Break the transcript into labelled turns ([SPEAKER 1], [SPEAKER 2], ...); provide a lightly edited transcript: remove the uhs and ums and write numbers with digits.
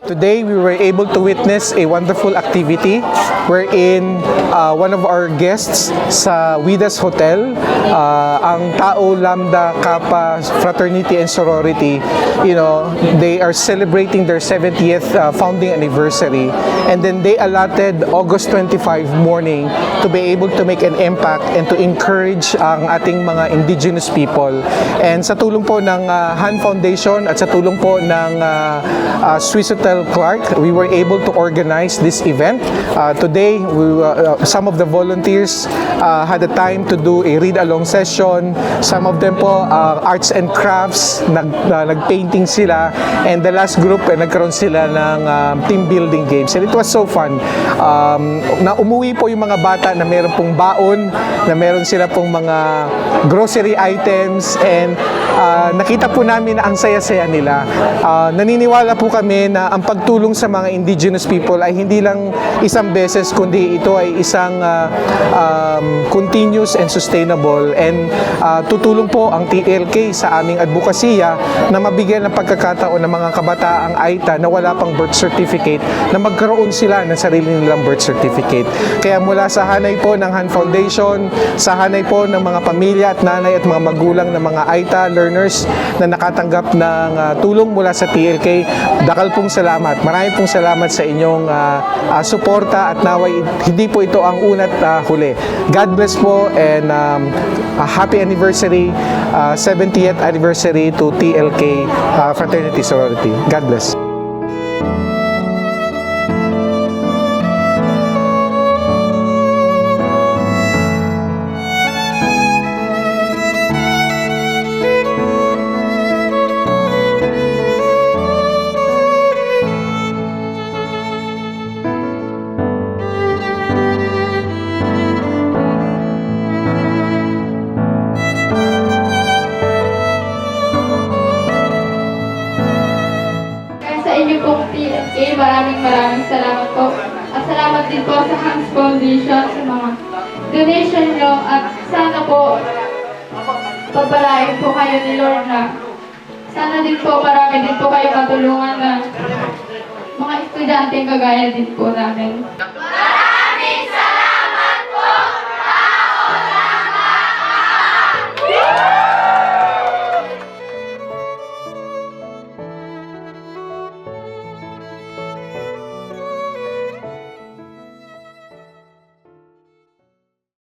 [SPEAKER 1] Today, we were able to witness a wonderful activity wherein one of our guests sa Widas Hotel, ang Tau Lambda Kappa Fraternity and Sorority, they are celebrating their 70th founding anniversary, and then they allotted August 25 morning to be able to make an impact and to encourage ang ating mga indigenous people. And sa tulong po ng Han Foundation at sa tulong po ng Swiss Hotel Clark, we were able to organize this event. Today, some of the volunteers had the time to do a read-along session. Some of them po, arts and crafts, nag-painting sila. And the last group, nagkaroon sila ng team building games. And it was so fun. Na umuwi po yung mga bata na meron pong baon, na meron sila pong mga grocery items, and nakita po namin na ang saya-saya nila. Naniniwala po kami na ang pagtulong sa mga indigenous people ay hindi lang isang beses, kundi ito ay isang continuous and sustainable, and tutulong po ang TLK sa aming advokasya na mabigyan ng pagkakataon ng mga kabataang Aita na wala pang birth certificate na magkaroon sila ng sarili nilang birth certificate. Kaya mula sa hanay po ng Han Foundation, sa hanay po ng mga pamilya at nanay at mga magulang ng mga Aita learners na nakatanggap ng tulong mula sa TLK, dakal pong salamat. Maraming pong salamat sa inyong suporta, at naway hindi po ito ang una't huli. God bless po, and a happy anniversary, 70th anniversary to TLK Fraternity Sorority. God bless.
[SPEAKER 2] Maraming salamat po. At salamat din po sa Hans Foundation sa mga donation nyo, at sana po pagpalain po kayo ni Lord na sana din po marami din po kayo matulungan na mga estudyante kagaya din po namin.